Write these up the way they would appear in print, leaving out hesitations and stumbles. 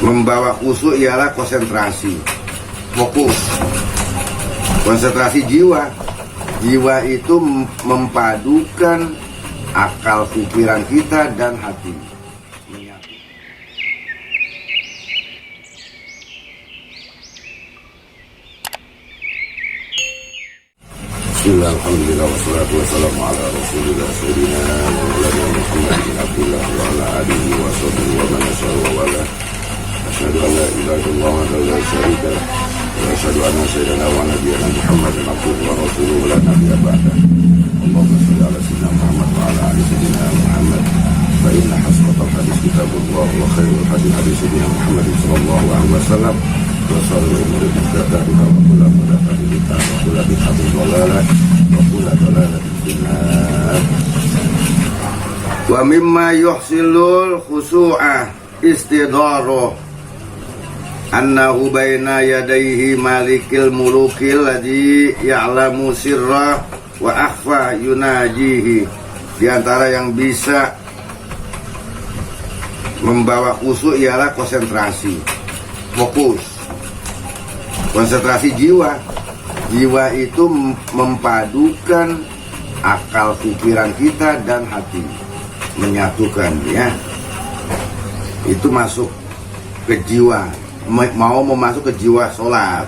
Membawa khusyuk ialah konsentrasi, fokus, konsentrasi jiwa. Jiwa itu mempadukan akal pikiran kita dan hati. Bismillah, alhamdulillah, wassalatu wassalamu ala rasulillah sayyidina maulana Muhammad bin Abdullah wa ala alihi wa sahbihi wa man asyara wa wala. Asyhadu an la ilaha illallah wa la syarika lah wa asyhadu anna sayyidana wa nabiyyana Muhammadan abduhu wa rasuluhu la nabiyya ba'dah. Allahumma shalli ala sayyidina Muhammad wa ala ali sayyidina Muhammad. Fa inna hasbatal hadis kitabullah wa khairul hadis hadis sayyidina Muhammad sallallahu alaihi wasallam. Wa shallu umuri muhtadatsatuha wa kullu muhdatsatin bid'ah wa kullu bid'atin dhalalah wa kullu dhalalatin finnar. Wa mimma yuhsilul khusu'a istidharuh annahu baina yadayhi malikil mulukil ladzi ya'lamu sirra wa akhfa yunajihi. Di antara yang bisa membawa khusyuk ialah konsentrasi, fokus, konsentrasi jiwa. Jiwa itu mempadukan akal pikiran kita dan hati, menyatukan, ya. Itu masuk ke jiwa, mau memasuk ke jiwa sholat,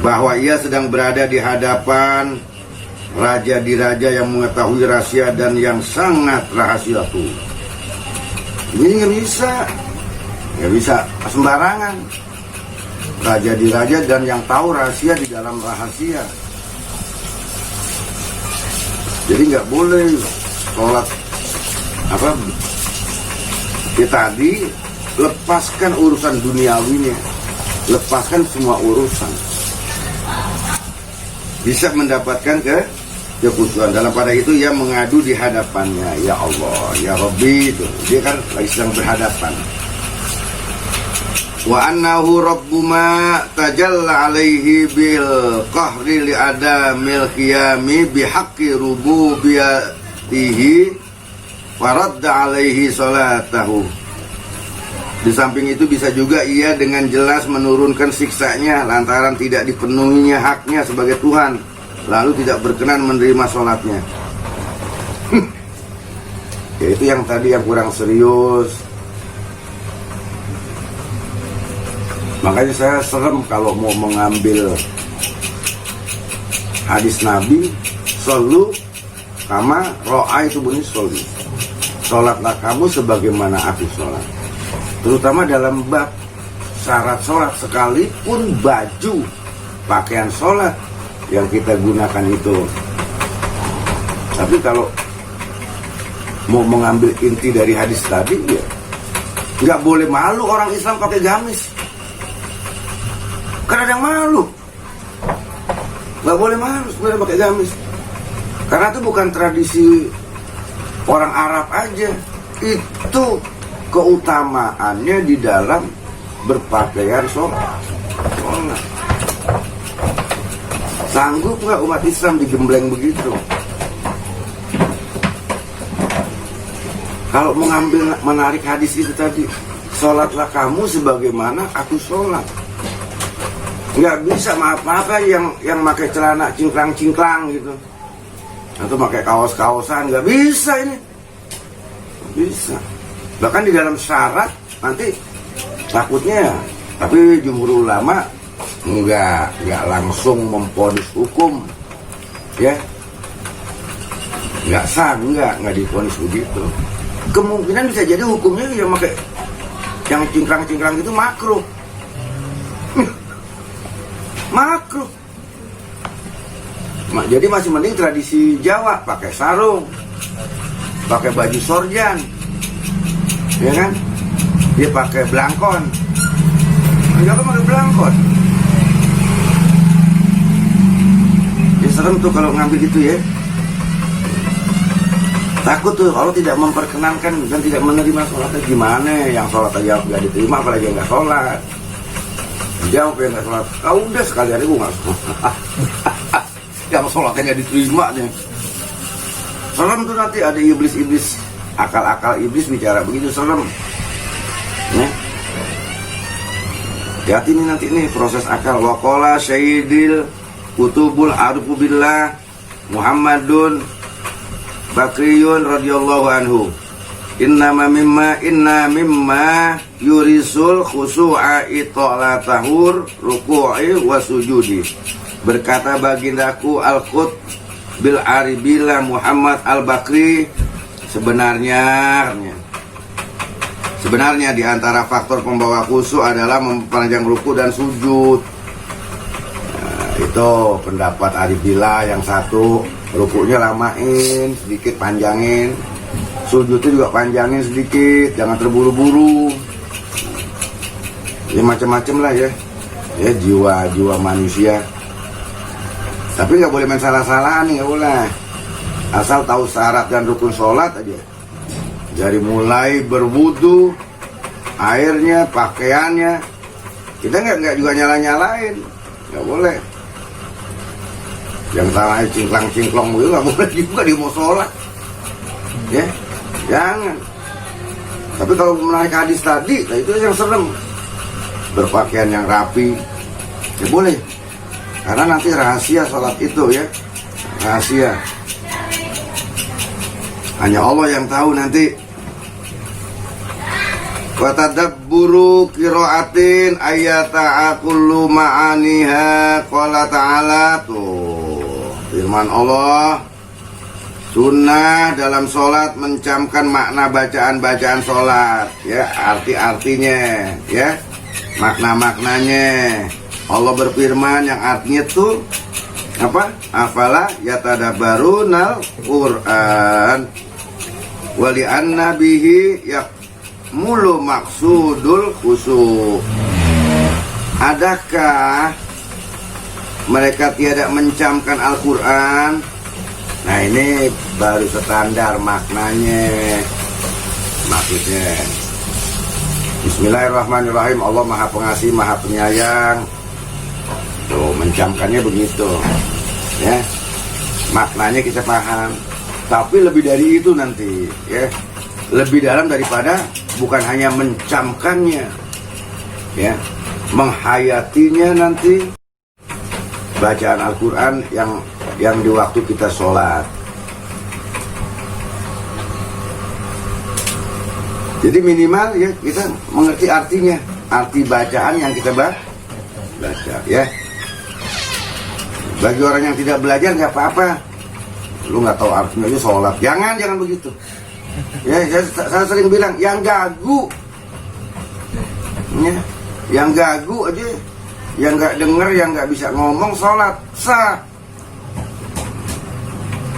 bahwa ia sedang berada di hadapan raja di raja yang mengetahui rahasia dan yang sangat rahasia tuh. Ini nggak bisa sembarangan. Raja di raja dan yang tahu rahasia di dalam rahasia. Jadi nggak boleh sholat tadi lepaskan urusan duniawinya, lepaskan semua urusan, bisa mendapatkan kekhusyuan. Dalam pada itu ia mengadu di hadapannya, ya Allah, ya Rabbi, itu dia kan lagi sedang berhadapan. Wa annahu rabbuma tajalla alaihi bil qahri li adamil qiyami bihaqqi rububiyatihi wa radda alaihi salatahu. Di samping itu bisa juga ia dengan jelas menurunkan siksanya lantaran tidak dipenuhinya haknya sebagai Tuhan, lalu tidak berkenan menerima sholatnya. Yaitu yang tadi yang kurang serius. Makanya saya serem kalau mau mengambil hadis Nabi, shollu kama ra'aitu bunyi sholli. Sholatlah kamu sebagaimana aku sholat. Terutama dalam bab syarat sholat, sekalipun baju pakaian sholat yang kita gunakan itu. Tapi kalau mau mengambil inti dari hadis tadi, ya nggak boleh malu orang Islam pakai gamis. Karena ada yang malu. Nggak boleh malu sebenarnya pakai gamis. Karena itu bukan tradisi orang Arab aja. Itu keutamaannya di dalam berpakaian sholat. Sanggup nggak umat Islam digembleng begitu? Kalau mengambil menarik hadis itu tadi, sholatlah kamu sebagaimana aku sholat. Nggak bisa, maaf-maaf yang pakai celana cingklang-cingklang gitu, atau pakai kaos-kaosan, nggak bisa ini. Bisa. Bahkan di dalam syarat nanti takutnya, tapi jumhur ulama nggak langsung memvonis hukum, ya, nggak sah, nggak divonis begitu. Kemungkinan bisa jadi hukumnya yang pakai yang cingkrang-cingkrang itu makruh. Makruh. Jadi masih mending tradisi Jawa, pakai sarung, pakai baju sorjan, ya kan? Dia pakai belangkon. Enggak kan pakai belangkon. Ya serem tuh kalau ngambil gitu, ya. Takut tuh kalau tidak memperkenankan dan tidak menerima sholatnya, gimana? Yang sholat aja nggak diterima, apalagi yang nggak sholat. Jawab yang nggak sholat, udah sekali hari gue nggak sholat. Yang sholatnya nggak diterima nih. Serem tuh nanti ada iblis-iblis, akal-akal iblis bicara begitu, serem. Ya. Hati-hati nih nanti nih proses akal. Waqala Syahidil Kutubul Arfu Billah Muhammadun Bakriyun radhiyallahu anhu. Inna mimma yurisul khusu'a ita'latahur ruku'i wa sujudi. Berkata bagindaku Al-Qut bil Aribillah Muhammad Al-Bakri, sebenarnya di antara faktor pembawa khusyuk adalah memperpanjang ruku dan sujud. Nah, itu pendapat Aribillah yang satu, rukunya lamain sedikit, panjangin, sujudnya juga panjangin sedikit, jangan terburu-buru. Ya macam-macam lah ya jiwa manusia. Tapi nggak boleh main salah-salahan nih, nggak boleh. Asal tahu syarat dan rukun sholat aja. Dari mulai berwudu, airnya, pakaiannya, kita nggak juga nyala-nyalain, nggak boleh. Yang salah cingklang-cingklong itu nggak boleh juga di mau sholat, ya, jangan. Tapi kalau menaik hadis tadi, nah itu yang serem. Berpakaian yang rapi, ya boleh. Karena nanti rahasia sholat itu ya, rahasia. Hanya Allah yang tahu nanti. Wa tadabburu qiraatin ayata kullu ma'aniha qala ta'ala. Tuh firman Allah, sunnah dalam sholat mencamkan makna bacaan-bacaan sholat, ya, arti-artinya, ya, makna-maknanya. Allah berfirman yang artinya tuh apa? Afala yatadabbarunal Qur'an wali anna bihi yakmulu maksudul khusyuk. Adakah mereka tidak mencamkan Al-Quran? Nah ini baru standar maknanya. Maksudnya Bismillahirrahmanirrahim. Allah Maha Pengasih, Maha Penyayang. Tuh, mencamkannya begitu, ya. Maknanya kita paham. Tapi lebih dari itu nanti, ya. Lebih dalam daripada bukan hanya mencamkannya, ya. Menghayatinya nanti bacaan Al-Quran yang di waktu kita sholat. Jadi minimal ya kita mengerti artinya, arti bacaan yang kita baca, ya. Bagi orang yang tidak belajar nggak apa-apa, lu nggak tahu artinya aja sholat, jangan begitu. Ya, saya sering bilang yang gagu, ya, yang gagu aja, yang nggak denger, yang nggak bisa ngomong sholat sah.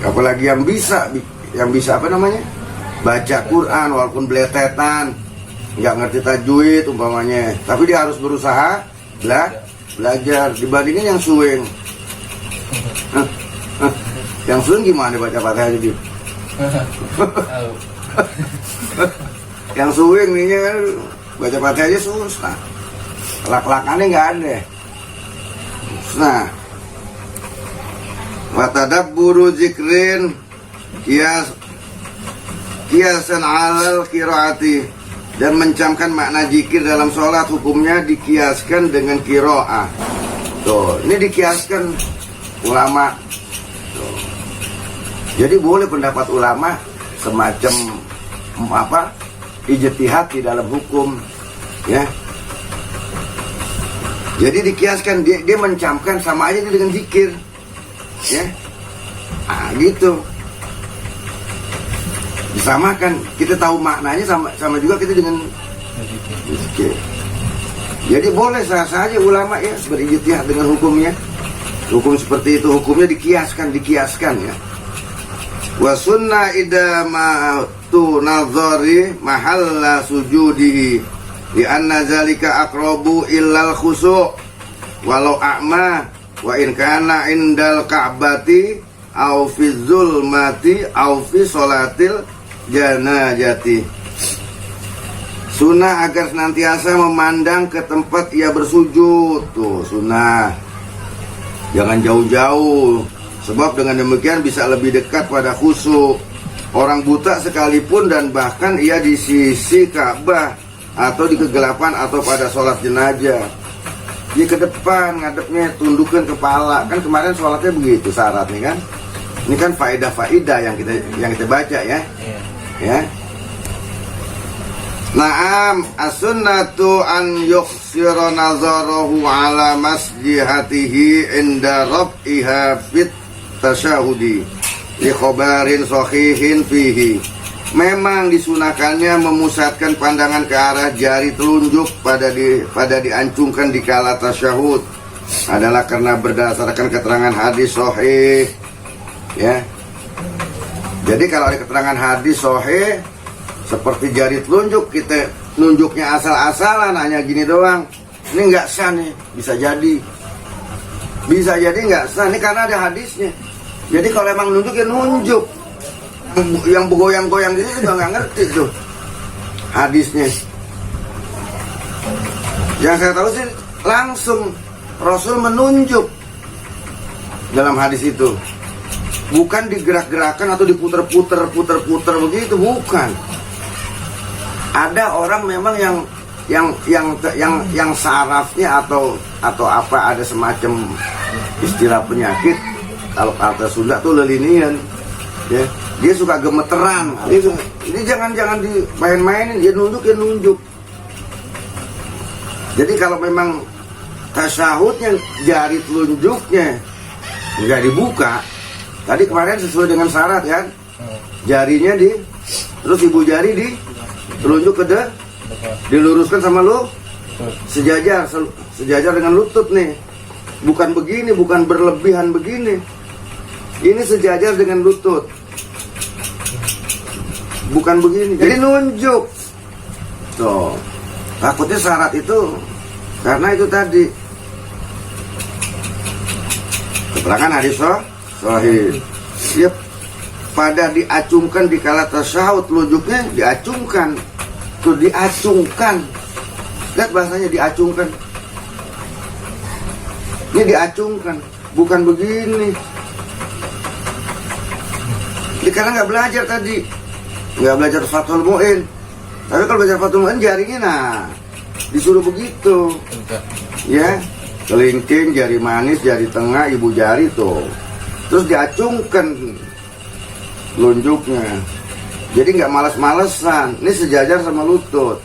Apalagi yang bisa apa namanya, baca Quran walaupun beletetan, nggak ngerti tajwid umpamanya, tapi dia harus berusaha belajar dibandingin yang suweng. Yang suweng gimana baca Fatihah jadi? Yang suweng nih kan baca Fatihah aja susah, lak-lakannya nggak ada. Nah, watadabburu zikrin kiasan alal qiraati, dan mencamkan makna zikir dalam sholat hukumnya dikiaskan dengan qiraah. Tuh, ini dikiaskan ulama. Tuh. Jadi boleh pendapat ulama semacam apa? Ijtihad di dalam hukum, ya. Jadi dikiaskan, dia mencamkan sama aja dengan zikir, ya. Gitu. Disamakan, kita tahu maknanya sama juga kita dengan zikir. Jadi boleh saja ulama ya berijtihad dengan hukumnya. Hukum seperti itu hukumnya dikiaskan ya. Wa sunnah idama tu nazari mahalla sujudihi li anna zalika aqrabu illal khusyu' walau a'ma wa in kana indal ka'bati au fi zulmati au fi sholatil janajati. Sunnah agar senantiasa memandang ke tempat ia bersujud. Tuh sunnah, jangan jauh-jauh, sebab dengan demikian bisa lebih dekat pada khusyuk. Orang buta sekalipun dan bahkan ia di sisi Ka'bah atau di kegelapan atau pada sholat jenazah, Dia ke depan, ngadepnya, tundukkan kepala. Kan kemarin sholatnya begitu syarat nih kan. Ini kan faedah-faedah yang kita baca ya. Ya. Naam, as-sunnatu an yukhsira nazarahu ala masjihatihi inda rab'iha fit tasyahudi li khabarin sahihin fihi. Memang disunahkannya memusatkan pandangan ke arah jari telunjuk pada diancungkan di kala tasyahud adalah karena berdasarkan keterangan hadis sahih. Ya. Jadi kalau ada keterangan hadis sahih seperti jari telunjuk, kita nunjuknya asal-asalan, hanya gini doang, ini nggak sah nih, bisa jadi nggak sah, ini karena ada hadisnya. Jadi kalau emang nunjuk ya nunjuk, yang bergoyang-goyang gitu juga nggak ngerti tuh hadisnya. Yang saya tahu sih langsung Rasul menunjuk dalam hadis itu, bukan digerak-gerakan atau diputer-puter begitu, bukan. Ada orang memang yang sarafnya atau apa, ada semacam istilah penyakit, kalau kata Sunda tuh lelinian, ya. Dia suka gemeteran. Ini jangan dimain-mainin, dia nunjuk. Jadi kalau memang tasyahudnya jari telunjuknya nggak dibuka, tadi kemarin sesuai dengan syarat kan, jarinya terus ibu jari telunjuk ke diluruskan sama lu sejajar dengan lutut nih, bukan begini, bukan berlebihan begini, ini sejajar dengan lutut, bukan begini, jadi nunjuk tuh. Takutnya syarat itu karena itu tadi keterangan hadis sahih. Yep. Pada diacungkan di kala tasyahud, telunjuknya diacungkan. Tuh diacungkan. Lihat bahasanya, diacungkan. Ini diacungkan, bukan begini. Ini karena nggak belajar tadi, nggak belajar Fathul Mu'in. Tapi kalau belajar Fathul Mu'in jaringnya disuruh begitu. Ya, kelingking, jari manis, jari tengah, ibu jari tuh. Terus diacungkan telunjuknya, jadi nggak males-malesan, ini sejajar sama lutut.